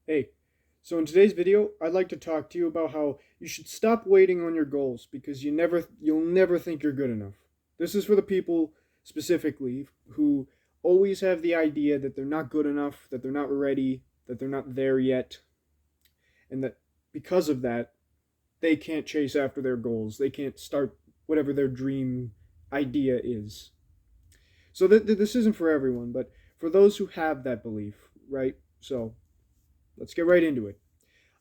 Hey, so in today's video, I'd like to talk to you about how you should stop waiting on your goals because you'll never think you're good enough. This is for the people specifically who always have the idea that they're not good enough, that they're not ready, that they're not there yet, and that because of that, they can't chase after their goals. They can't start whatever their dream idea is. So this isn't for everyone, but for those who have that belief, right? So let's get right into it.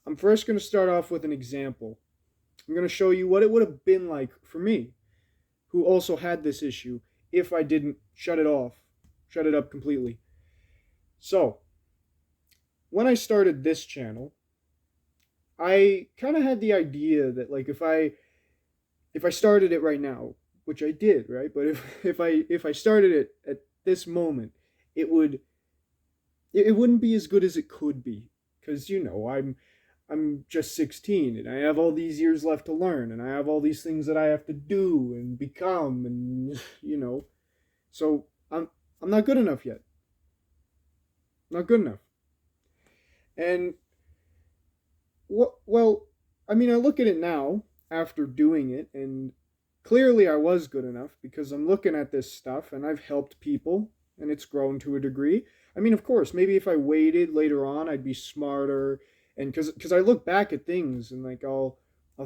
I'm first going to start off with an example. I'm going to show you what it would have been like for me, who also had this issue, if I didn't shut it up completely. So, when I started this channel, I kind of had the idea that like if I started it right now, which I did, right? But if I started it at this moment, it would it wouldn't be as good as it could be because I'm just 16 and I have all these years left to learn and I have all these things that I have to do and become and so I'm not good enough yet. Not good enough. And well, I mean I look at it now after doing it and clearly I was good enough because I'm looking at this stuff and I've helped people and it's grown to a degree. I mean, of course, maybe if I waited later on, I'd be smarter. And because I look back at things and like I'll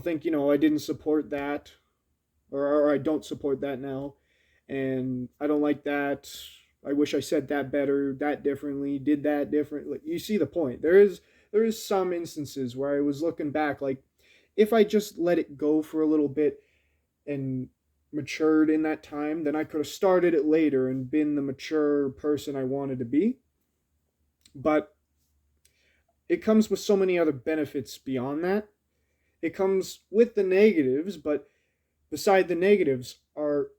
think I didn't support that or I don't support that now, and I don't like that. I wish I said that better, that differently, did that differently. You see the point. There is some instances where I was looking back like if I just let it go for a little bit and matured in that time, then I could have started it later and been the mature person I wanted to be. But it comes with so many other benefits beyond that. It comes with the negatives, but beside the negatives are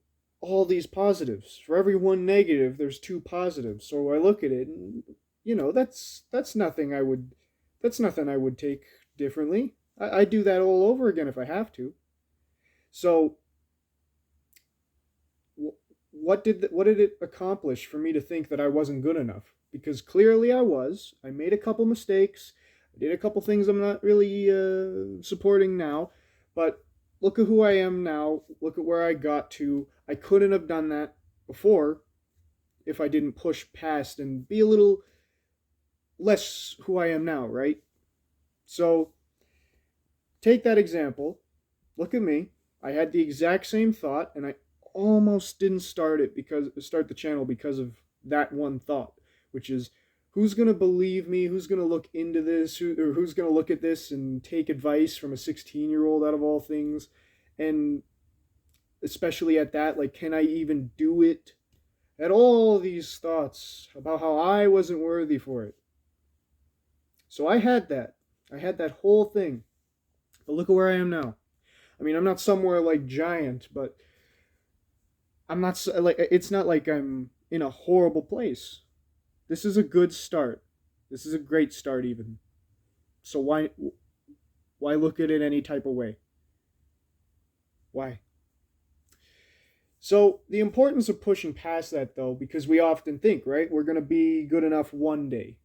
all these positives. For every one negative, there's two positives. So I look at it and that's nothing I would take differently. I do that all over again if I have to. So what did it accomplish for me to think that I wasn't good enough? Because clearly I was. I made a couple mistakes. I did a couple things I'm not really supporting now, but look at who I am now. Look at where I got to. I couldn't have done that before if I didn't push past and be a little less who I am now, right? So take that example. Look at me. I had the exact same thought, and I almost didn't start the channel because of that one thought, which is who's gonna believe me? Who's gonna look into this? Who's gonna look at this and take advice from a 16-year-old out of all things? And especially at that, like, can I even do it? At all these thoughts about how I wasn't worthy for it. So I had that. I had that whole thing. But look at where I am now. I mean, I'm not somewhere like giant, but I'm not like it's not like I'm in a horrible place. This is a good start. This is a great start even. So why look at it any type of way? Why? So the importance of pushing past that though, because we often think, right, we're going to be good enough one day.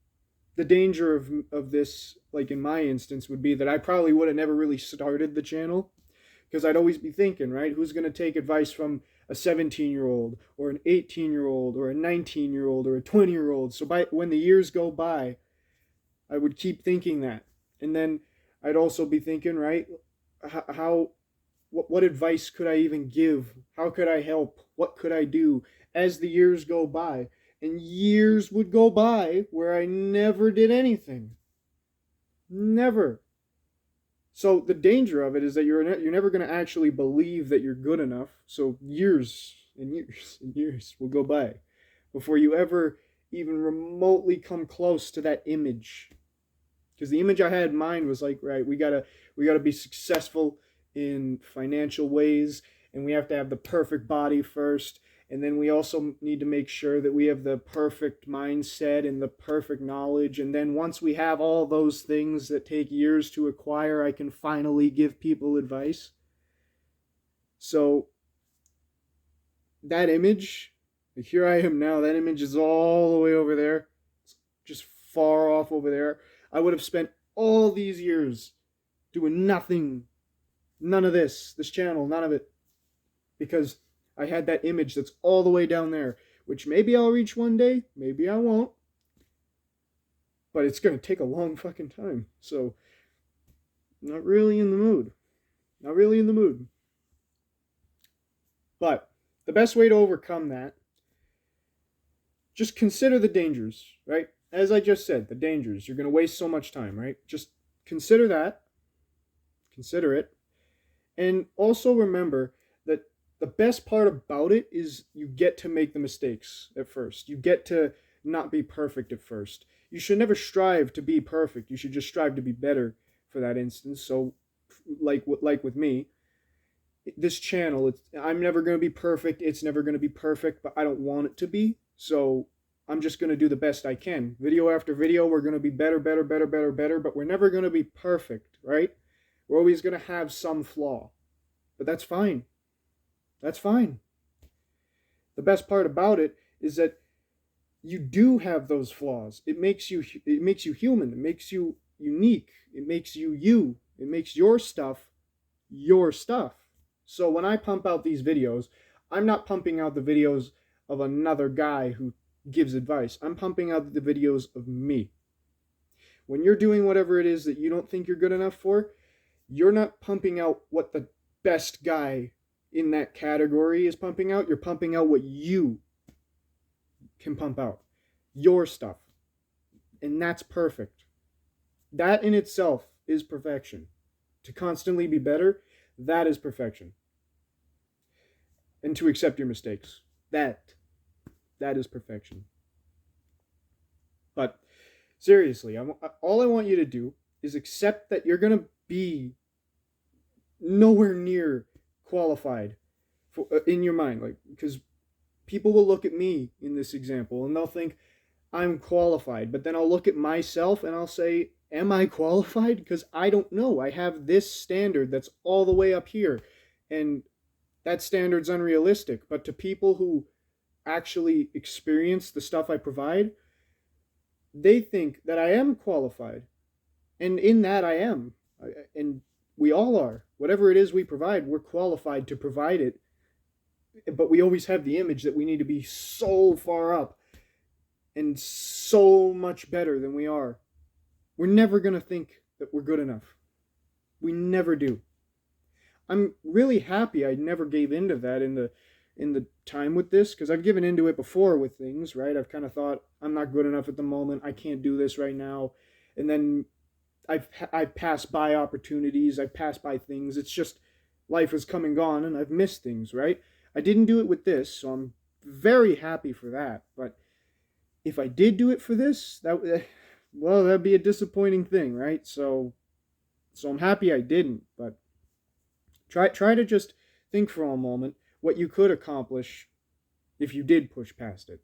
The danger of this, like in my instance, would be that I probably would have never really started the channel because I'd always be thinking, right, who's going to take advice from a 17-year-old or an 18-year-old or a 19-year-old or a 20-year-old. So by when the years go by, I would keep thinking that. And then I'd also be thinking, right, how what advice could I even give? How could I help? What could I do as the years go by? And years would go by where I never did anything. Never. So the danger of it is that you're never going to actually believe that you're good enough. So years and years and years will go by before you ever even remotely come close to that image. Because the image I had in mind was like, right, we gotta be successful in financial ways, and we have to have the perfect body first, and then we also need to make sure that we have the perfect mindset and the perfect knowledge, and then once we have all those things that take years to acquire, I can finally give people advice. So that image, here I am now, that image is all the way over there. It's just far off over there. I would have spent all these years doing nothing, none of this channel, none of it, because I had that image that's all the way down there, which maybe I'll reach one day, maybe I won't, but it's going to take a long fucking time. So, not really in the mood. Not really in the mood. But the best way to overcome that, just consider the dangers, right? As I just said, the dangers. You're going to waste so much time, right? Just consider that. Consider it. And also remember that the best part about it is you get to make the mistakes at first. You get to not be perfect at first. You should never strive to be perfect. You should just strive to be better for that instance. So like with me, this channel, I'm never going to be perfect. It's never going to be perfect, but I don't want it to be. So I'm just going to do the best I can. Video after video, we're going to be better, but we're never going to be perfect, right? We're always going to have some flaw. But that's fine. That's fine. The best part about it is that you do have those flaws. It makes you human. It makes you unique. It makes you you. It makes your stuff your stuff. So when I pump out these videos, I'm not pumping out the videos of another guy who gives advice. I'm pumping out the videos of me. When you're doing whatever it is that you don't think you're good enough for, you're not pumping out what the best guy in that category is pumping out. You're pumping out what you can pump out. Your stuff. And that's perfect. That in itself is perfection. To constantly be better, that is perfection. And to accept your mistakes. That is perfection. But seriously, all I want you to do is accept that you're going to be nowhere near qualified for, in your mind, like, because people will look at me in this example and they'll think I'm qualified, but then I'll look at myself and I'll say, am I qualified? Because I don't know. I have this standard that's all the way up here, and that standard's unrealistic. But to people who actually experience the stuff I provide, they think that I am qualified, and in that I am, and we all are. Whatever it is we provide, we're qualified to provide it, but we always have the image that we need to be so far up and so much better than we are. We're never going to think that we're good enough. We never do. I'm really happy I never gave into that in the time with this, because I've given into it before with things, right? I've kind of thought, I'm not good enough at the moment. I can't do this right now. And then I've passed by opportunities. I've passed by things. It's just life has come and gone, and I've missed things, right? I didn't do it with this, so I'm very happy for that. But if I did do it for this, that'd be a disappointing thing, right? So I'm happy I didn't. But try to just think for a moment what you could accomplish if you did push past it.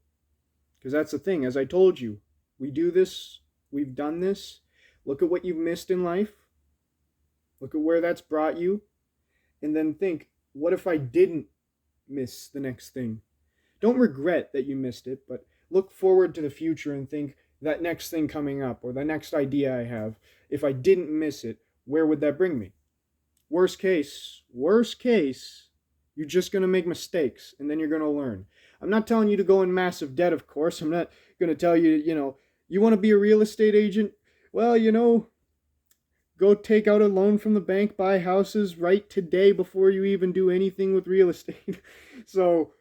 Because that's the thing. As I told you, we do this. We've done this. Look at what you've missed in life. Look at where that's brought you. And then think, what if I didn't miss the next thing? Don't regret that you missed it, but look forward to the future and think, that next thing coming up, or the next idea I have, if I didn't miss it, where would that bring me? Worst case, you're just going to make mistakes, and then you're going to learn. I'm not telling you to go in massive debt, of course. I'm not going to tell you, you want to be a real estate agent? Well, go take out a loan from the bank, buy houses right today before you even do anything with real estate. So,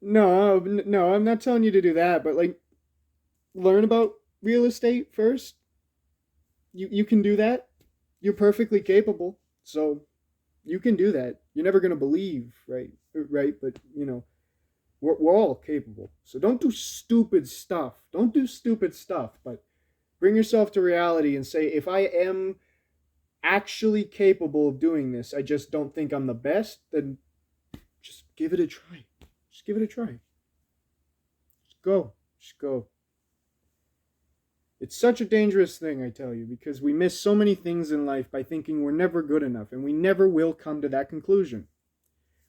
no, I'm not telling you to do that, but learn about real estate first. You can do that. You're perfectly capable. So you can do that. You're never going to believe, right? But, we're all capable. So don't do stupid stuff. But bring yourself to reality and say, if I am actually capable of doing this, I just don't think I'm the best, then just give it a try. Just go. It's such a dangerous thing, I tell you, because we miss so many things in life by thinking we're never good enough, and we never will come to that conclusion.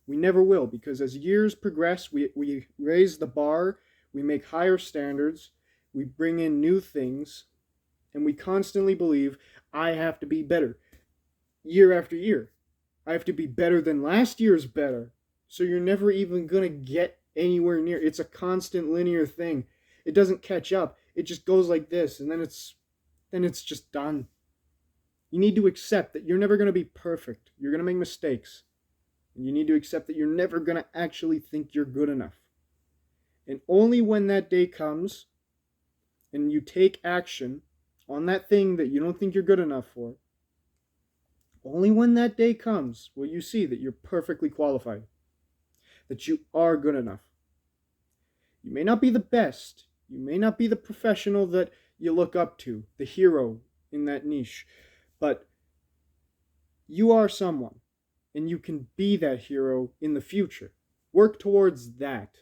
We never will, because as years progress, we raise the bar, we make higher standards, we bring in new things, And we constantly believe, I have to be better year after year. I have to be better than last year's better. So you're never even going to get anywhere near. It's a constant linear thing. It doesn't catch up. It just goes like this, and then it's just done. You need to accept that you're never going to be perfect. You're going to make mistakes. And you need to accept that you're never going to actually think you're good enough. And only when that day comes and you take action on that thing that you don't think you're good enough for, only when that day comes will you see that you're perfectly qualified, that you are good enough. You may not be the best. You may not be the professional that you look up to, the hero in that niche, but you are someone, and you can be that hero in the future. Work towards that.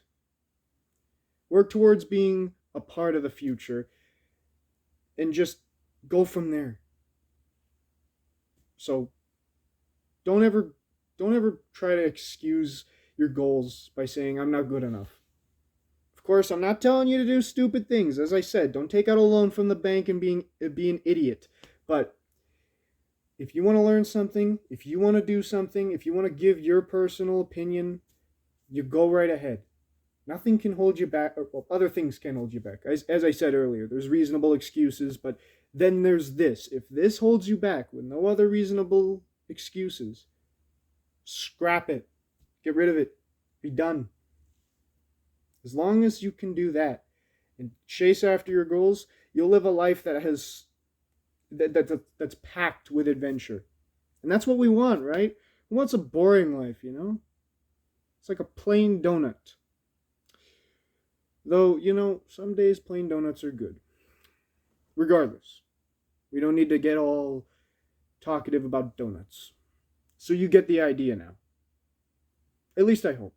Work towards being a part of the future, and just go from there. So don't ever try to excuse your goals by saying I'm not good enough. Of course, I'm not telling you to do stupid things. As I said, don't take out a loan from the bank and be an idiot. But if you want to learn something, if you want to do something, if you want to give your personal opinion, you go right ahead. Nothing can hold you back. Well, other things can hold you back. As I said earlier, there's reasonable excuses, but then there's this. If this holds you back with no other reasonable excuses, scrap it. Get rid of it. Be done. As long as you can do that and chase after your goals, you'll live a life that's packed with adventure. And that's what we want, right? Who wants a boring life, you know? It's like a plain donut. Though, some days plain donuts are good. Regardless, we don't need to get all talkative about donuts. So you get the idea now. At least I hope.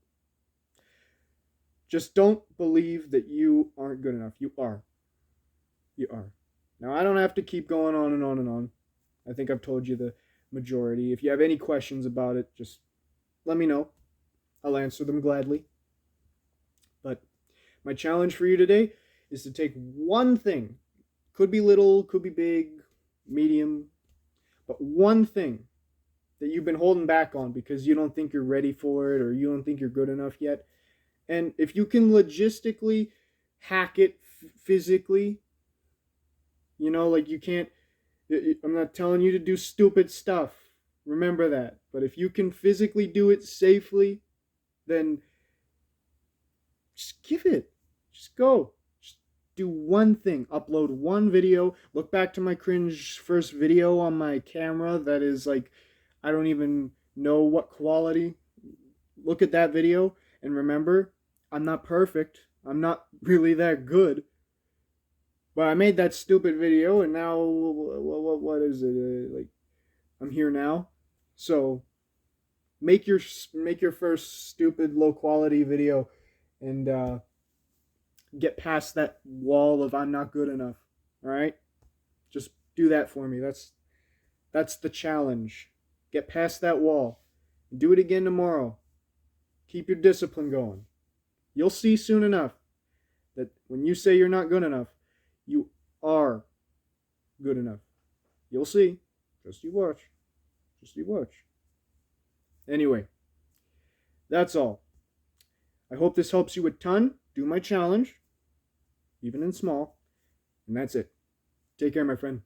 Just don't believe that you aren't good enough. You are. You are. Now, I don't have to keep going on and on and on. I think I've told you the majority. If you have any questions about it, just let me know. I'll answer them gladly. But my challenge for you today is to take one thing. Could be little, could be big, medium, but one thing that you've been holding back on because you don't think you're ready for it or you don't think you're good enough yet. And if you can logistically hack it physically, like you can't, I'm not telling you to do stupid stuff. Remember that. But if you can physically do it safely, then just give it. Just go. Just do one thing. Upload one video. Look back to my cringe first video on my camera that is like, I don't even know what quality. Look at that video and remember, I'm not perfect. I'm not really that good. But I made that stupid video and now, what is it? Like, I'm here now. So, make your first stupid low quality video and get past that wall of I'm not good enough. All right? Just do that for me. That's the challenge. Get past that wall. Do it again tomorrow. Keep your discipline going. You'll see soon enough that when you say you're not good enough, you are good enough. You'll see. Just you watch. Just you watch. Anyway, that's all. I hope this helps you a ton. Do my challenge, even in small. And that's it. Take care, my friend.